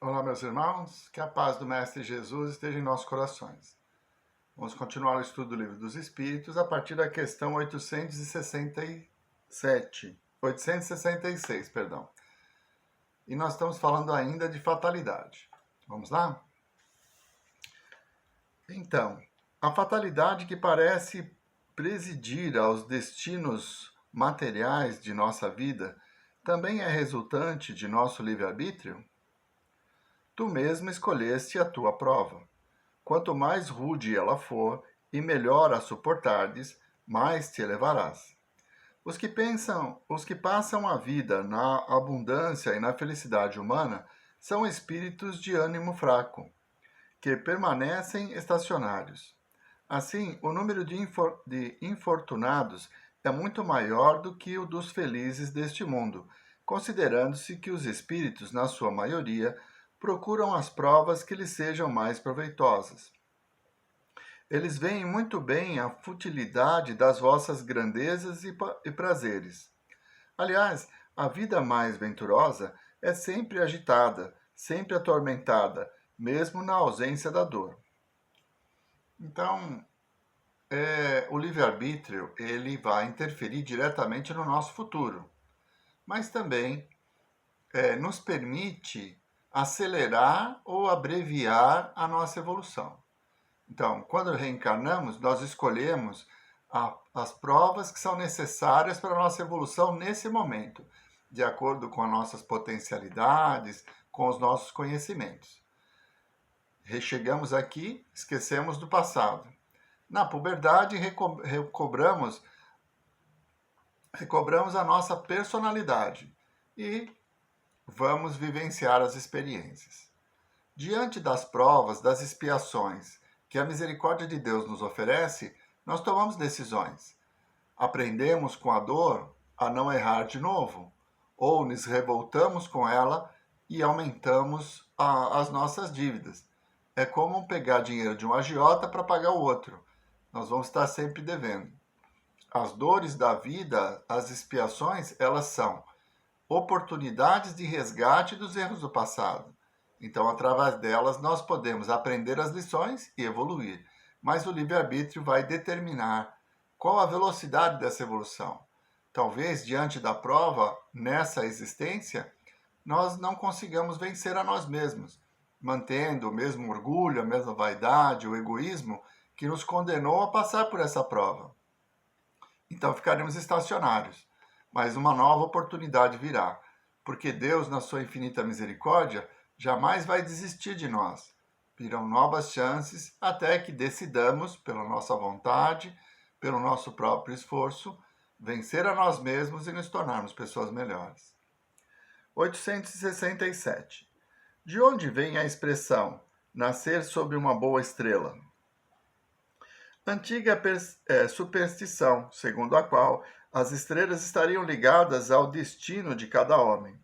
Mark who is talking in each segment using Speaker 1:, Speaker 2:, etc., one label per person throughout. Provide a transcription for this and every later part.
Speaker 1: Olá, meus irmãos, que a paz do Mestre Jesus esteja em nossos corações. Vamos continuar o estudo do Livro dos Espíritos a partir da questão 866, perdão. E nós estamos falando ainda de fatalidade. Vamos lá? Então, a fatalidade que parece presidir aos destinos materiais de nossa vida também é resultante de nosso livre-arbítrio? Tu mesmo escolheste a tua prova. Quanto mais rude ela for, e melhor a suportardes, mais te elevarás. Os que passam a vida na abundância e na felicidade humana são espíritos de ânimo fraco, que permanecem estacionários. Assim, o número de infortunados é muito maior do que o dos felizes deste mundo, considerando-se que os espíritos, na sua maioria, procuram as provas que lhes sejam mais proveitosas. Eles veem muito bem a futilidade das vossas grandezas e prazeres. Aliás, a vida mais venturosa é sempre agitada, sempre atormentada, mesmo na ausência da dor. Então, o livre-arbítrio ele vai interferir diretamente no nosso futuro, mas também nos permite acelerar ou abreviar a nossa evolução. Então, quando reencarnamos, nós escolhemos as provas que são necessárias para a nossa evolução nesse momento, de acordo com as nossas potencialidades, com os nossos conhecimentos. Chegamos aqui, esquecemos do passado. Na puberdade, recobramos a nossa personalidade e vamos vivenciar as experiências. Diante das provas, das expiações que a misericórdia de Deus nos oferece, nós tomamos decisões. Aprendemos com a dor a não errar de novo, ou nos revoltamos com ela e aumentamos as nossas dívidas. É como pegar dinheiro de um agiota para pagar o outro. Nós vamos estar sempre devendo. As dores da vida, as expiações, elas são oportunidades de resgate dos erros do passado. Então, através delas, nós podemos aprender as lições e evoluir. Mas o livre-arbítrio vai determinar qual a velocidade dessa evolução. Talvez, diante da prova, nessa existência, nós não consigamos vencer a nós mesmos, mantendo o mesmo orgulho, a mesma vaidade, o egoísmo que nos condenou a passar por essa prova. Então, ficaremos estacionários. Mas uma nova oportunidade virá, porque Deus, na sua infinita misericórdia, jamais vai desistir de nós. Virão novas chances até que decidamos, pela nossa vontade, pelo nosso próprio esforço, vencer a nós mesmos e nos tornarmos pessoas melhores. 867. De onde vem a expressão nascer sob uma boa estrela? Antiga superstição, segundo a qual as estrelas estariam ligadas ao destino de cada homem.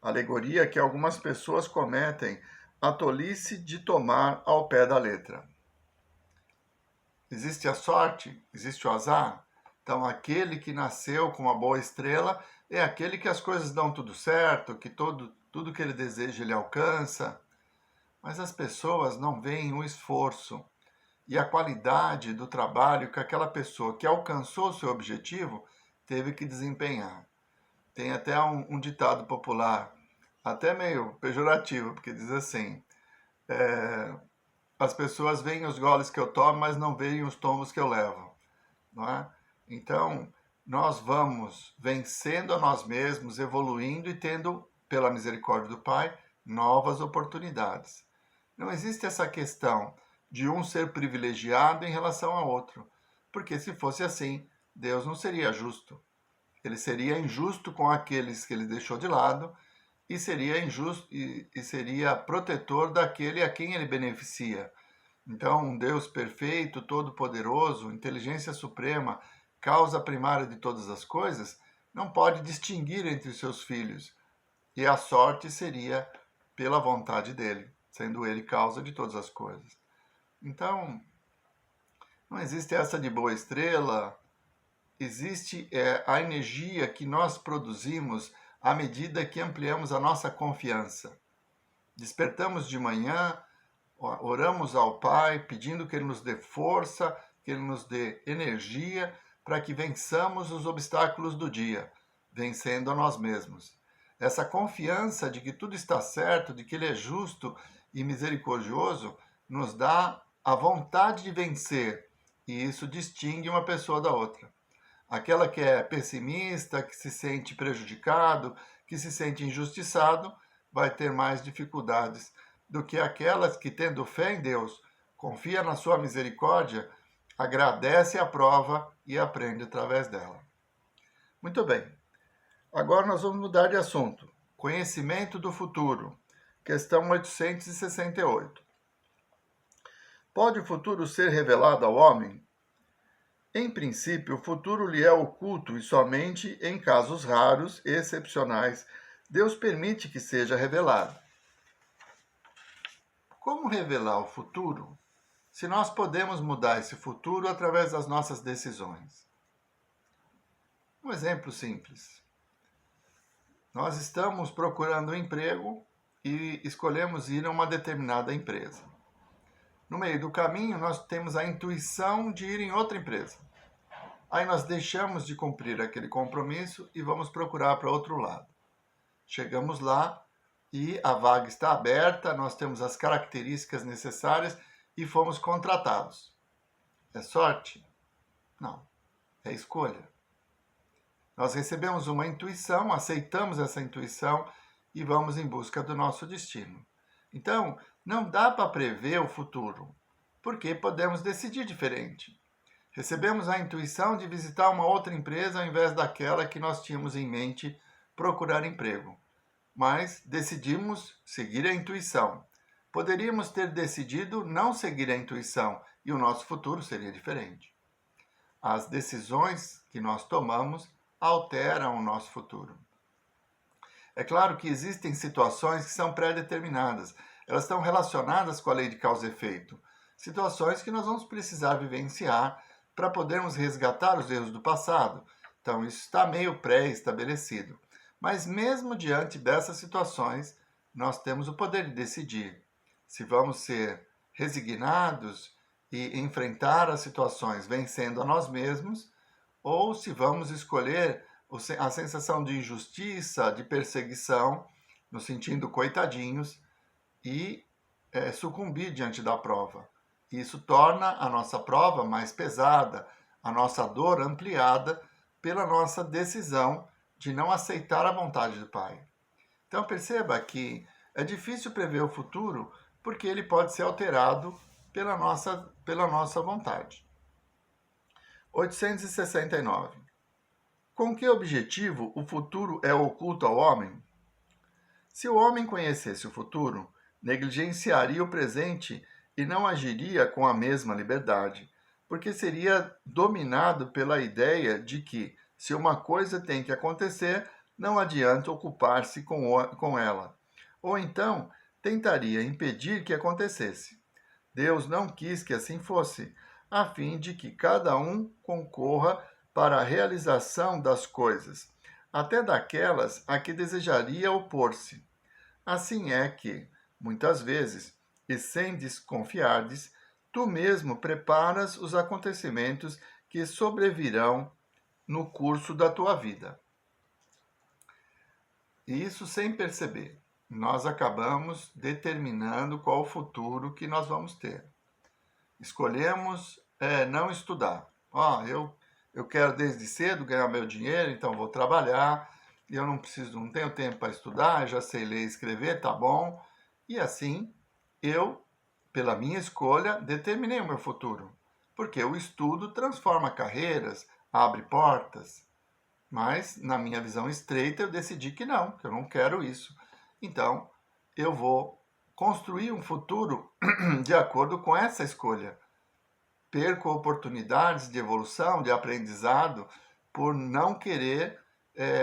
Speaker 1: Alegoria que algumas pessoas cometem a tolice de tomar ao pé da letra. Existe a sorte? Existe o azar? Então, aquele que nasceu com uma boa estrela é aquele que as coisas dão tudo certo, que tudo que ele deseja ele alcança. Mas as pessoas não veem o esforço e a qualidade do trabalho que aquela pessoa que alcançou o seu objetivo teve que desempenhar. Tem até um ditado popular, até meio pejorativo, porque diz assim, as pessoas veem os goles que eu tomo, mas não veem os tombos que eu levo. Não é? Então, nós vamos vencendo a nós mesmos, evoluindo e tendo, pela misericórdia do Pai, novas oportunidades. Não existe essa questão de um ser privilegiado em relação ao outro, porque se fosse assim, Deus não seria justo. Ele seria injusto com aqueles que ele deixou de lado e seria injusto e seria protetor daquele a quem ele beneficia. Então, um Deus perfeito, todo-poderoso, inteligência suprema, causa primária de todas as coisas, não pode distinguir entre os seus filhos. E a sorte seria pela vontade dele, sendo ele causa de todas as coisas. Então, não existe essa de boa estrela, existe a energia que nós produzimos à medida que ampliamos a nossa confiança. Despertamos de manhã, oramos ao Pai, pedindo que Ele nos dê força, que Ele nos dê energia para que vençamos os obstáculos do dia, vencendo a nós mesmos. Essa confiança de que tudo está certo, de que Ele é justo e misericordioso, nos dá a vontade de vencer, e isso distingue uma pessoa da outra. Aquela que é pessimista, que se sente prejudicado, que se sente injustiçado, vai ter mais dificuldades do que aquelas que, tendo fé em Deus, confia na sua misericórdia, agradece a prova e aprende através dela. Muito bem. Agora nós vamos mudar de assunto. Conhecimento do futuro. Questão 868. Pode o futuro ser revelado ao homem? Em princípio, o futuro lhe é oculto e somente em casos raros e excepcionais Deus permite que seja revelado. Como revelar o futuro se nós podemos mudar esse futuro através das nossas decisões? Um exemplo simples. Nós estamos procurando um emprego e escolhemos ir a uma determinada empresa. No meio do caminho, nós temos a intuição de ir em outra empresa. Aí nós deixamos de cumprir aquele compromisso e vamos procurar para outro lado. Chegamos lá e a vaga está aberta, nós temos as características necessárias e fomos contratados. É sorte? Não, é escolha. Nós recebemos uma intuição, aceitamos essa intuição e vamos em busca do nosso destino. Então, não dá para prever o futuro, porque podemos decidir diferente. Recebemos a intuição de visitar uma outra empresa ao invés daquela que nós tínhamos em mente procurar emprego. Mas decidimos seguir a intuição. Poderíamos ter decidido não seguir a intuição e o nosso futuro seria diferente. As decisões que nós tomamos alteram o nosso futuro. É claro que existem situações que são pré-determinadas. Elas estão relacionadas com a lei de causa e efeito. Situações que nós vamos precisar vivenciar para podermos resgatar os erros do passado. Então, isso está meio pré-estabelecido. Mas mesmo diante dessas situações, nós temos o poder de decidir se vamos ser resignados e enfrentar as situações vencendo a nós mesmos, ou se vamos escolher a sensação de injustiça, de perseguição, nos sentindo coitadinhos, e sucumbir diante da prova. Isso torna a nossa prova mais pesada, a nossa dor ampliada pela nossa decisão de não aceitar a vontade do Pai. Então perceba que é difícil prever o futuro porque ele pode ser alterado pela nossa vontade. 869. Com que objetivo o futuro é oculto ao homem? Se o homem conhecesse o futuro, negligenciaria o presente e não agiria com a mesma liberdade, porque seria dominado pela ideia de que, se uma coisa tem que acontecer, não adianta ocupar-se com ela. Ou então, tentaria impedir que acontecesse. Deus não quis que assim fosse, a fim de que cada um concorra para a realização das coisas, até daquelas a que desejaria opor-se. Assim é que, muitas vezes, e sem desconfiardes, tu mesmo preparas os acontecimentos que sobrevirão no curso da tua vida. E isso sem perceber. Nós acabamos determinando qual o futuro que nós vamos ter. Escolhemos não estudar. Eu quero desde cedo ganhar meu dinheiro, então vou trabalhar. Eu não tenho tempo para estudar, já sei ler e escrever, tá bom. E assim, eu, pela minha escolha, determinei o meu futuro. Porque o estudo transforma carreiras, abre portas. Mas, na minha visão estreita, eu decidi que eu não quero isso. Então, eu vou construir um futuro de acordo com essa escolha. Perco oportunidades de evolução, de aprendizado, por não querer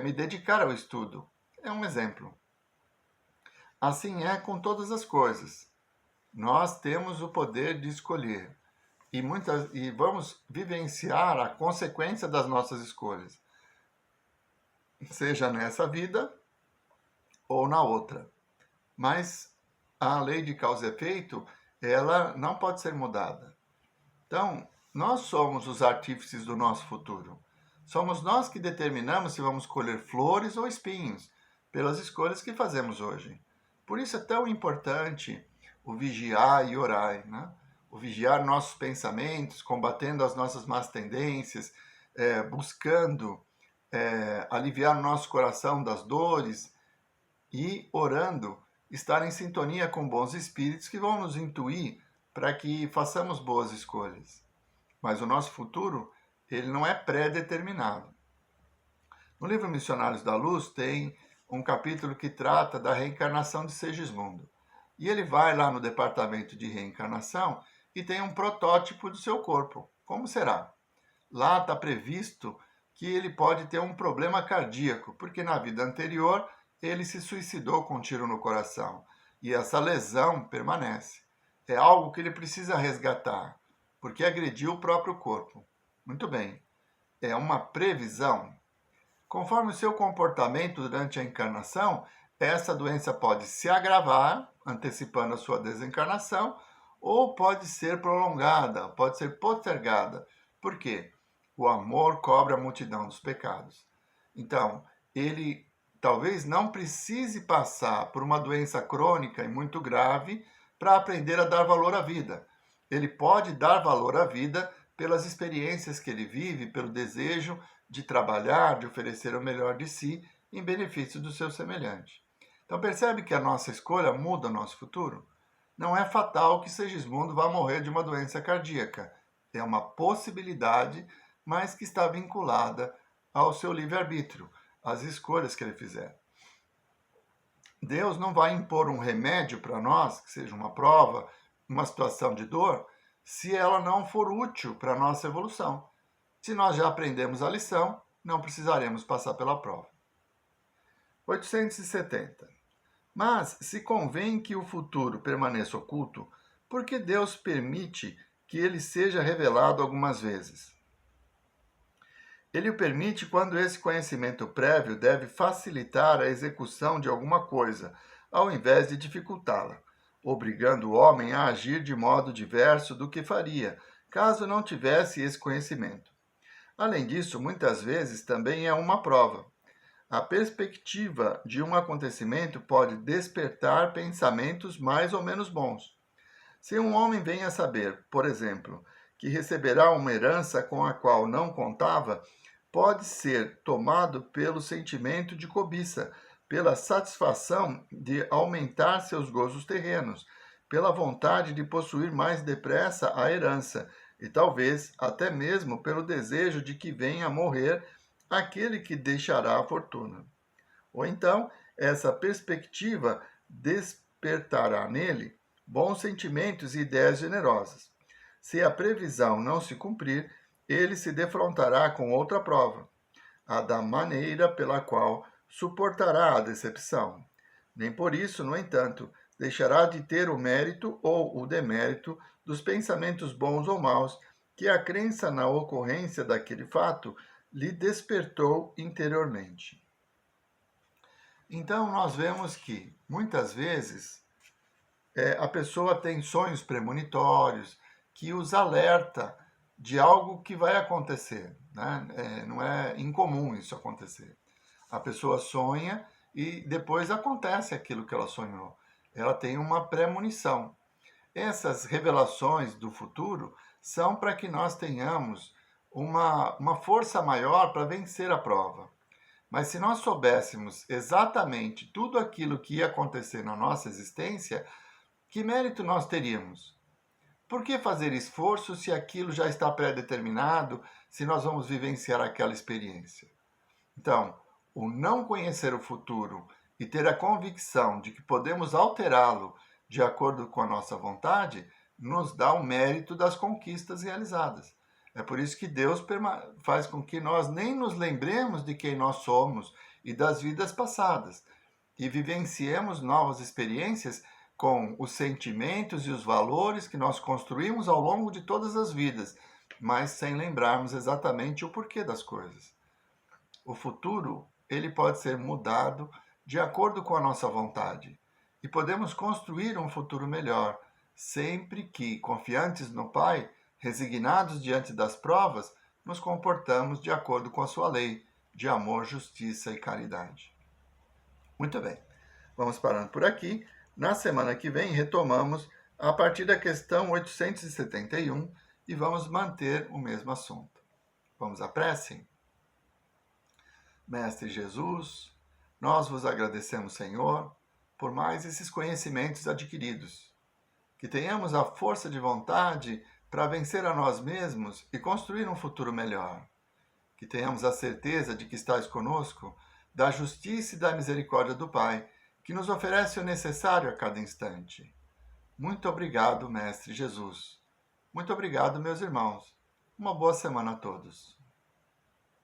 Speaker 1: me dedicar ao estudo. É um exemplo. Assim é com todas as coisas. Nós temos o poder de escolher e vamos vivenciar a consequência das nossas escolhas, seja nessa vida ou na outra. Mas a lei de causa e efeito, ela não pode ser mudada. Então, nós somos os artífices do nosso futuro. Somos nós que determinamos se vamos colher flores ou espinhos, pelas escolhas que fazemos hoje. Por isso é tão importante o vigiar e orar, né? O vigiar nossos pensamentos, combatendo as nossas más tendências, buscando aliviar o nosso coração das dores e orando, estar em sintonia com bons espíritos que vão nos intuir para que façamos boas escolhas. Mas o nosso futuro, ele não é pré-determinado. No livro Missionários da Luz tem um capítulo que trata da reencarnação de Segismundo. E ele vai lá no departamento de reencarnação e tem um protótipo do seu corpo. Como será? Lá está previsto que ele pode ter um problema cardíaco, porque na vida anterior ele se suicidou com um tiro no coração. E essa lesão permanece. É algo que ele precisa resgatar, porque agrediu o próprio corpo. Muito bem. É uma previsão. Conforme o seu comportamento durante a encarnação, essa doença pode se agravar, antecipando a sua desencarnação, ou pode ser prolongada, pode ser postergada. Por quê? O amor cobre a multidão dos pecados. Então, ele talvez não precise passar por uma doença crônica e muito grave para aprender a dar valor à vida. Ele pode dar valor à vida pelas experiências que ele vive, pelo desejo de trabalhar, de oferecer o melhor de si em benefício do seu semelhante. Então percebe que a nossa escolha muda o nosso futuro? Não é fatal que Segismundo vá morrer de uma doença cardíaca. É uma possibilidade, mas que está vinculada ao seu livre-arbítrio, às escolhas que ele fizer. Deus não vai impor um remédio para nós, que seja uma prova, uma situação de dor, se ela não for útil para a nossa evolução. Se nós já aprendemos a lição, não precisaremos passar pela prova. 870. Mas, se convém que o futuro permaneça oculto, por que Deus permite que ele seja revelado algumas vezes? Ele o permite quando esse conhecimento prévio deve facilitar a execução de alguma coisa, ao invés de dificultá-la, obrigando o homem a agir de modo diverso do que faria, caso não tivesse esse conhecimento. Além disso, muitas vezes também é uma prova. A perspectiva de um acontecimento pode despertar pensamentos mais ou menos bons. Se um homem vem a saber, por exemplo, que receberá uma herança com a qual não contava, pode ser tomado pelo sentimento de cobiça, pela satisfação de aumentar seus gozos terrenos, pela vontade de possuir mais depressa a herança, e talvez até mesmo pelo desejo de que venha a morrer aquele que deixará a fortuna. Ou então, essa perspectiva despertará nele bons sentimentos e ideias generosas. Se a previsão não se cumprir, ele se defrontará com outra prova, a da maneira pela qual suportará a decepção. Nem por isso, no entanto, deixará de ter o mérito ou o demérito dos pensamentos bons ou maus que a crença na ocorrência daquele fato lhe despertou interiormente. Então, nós vemos que, muitas vezes, a pessoa tem sonhos premonitórios que os alerta de algo que vai acontecer. Né? Não é incomum isso acontecer. A pessoa sonha e depois acontece aquilo que ela sonhou. Ela tem uma premonição. Essas revelações do futuro são para que nós tenhamos uma força maior para vencer a prova. Mas se nós soubéssemos exatamente tudo aquilo que ia acontecer na nossa existência, que mérito nós teríamos? Por que fazer esforço se aquilo já está pré-determinado, se nós vamos vivenciar aquela experiência? Então, o não conhecer o futuro e ter a convicção de que podemos alterá-lo de acordo com a nossa vontade, nos dá o mérito das conquistas realizadas. É por isso que Deus faz com que nós nem nos lembremos de quem nós somos e das vidas passadas, e vivenciemos novas experiências com os sentimentos e os valores que nós construímos ao longo de todas as vidas, mas sem lembrarmos exatamente o porquê das coisas. O futuro, ele pode ser mudado de acordo com a nossa vontade. e podemos construir um futuro melhor, sempre que, confiantes no Pai, resignados diante das provas, nos comportamos de acordo com a sua lei de amor, justiça e caridade. Muito bem, vamos parando por aqui. Na semana que vem, retomamos a partir da questão 871 e vamos manter o mesmo assunto. Vamos à prece? Mestre Jesus, nós vos agradecemos, Senhor, por mais esses conhecimentos adquiridos. Que tenhamos a força de vontade para vencer a nós mesmos e construir um futuro melhor. Que tenhamos a certeza de que estais conosco, da justiça e da misericórdia do Pai, que nos oferece o necessário a cada instante. Muito obrigado, Mestre Jesus. Muito obrigado, meus irmãos. Uma boa semana a todos.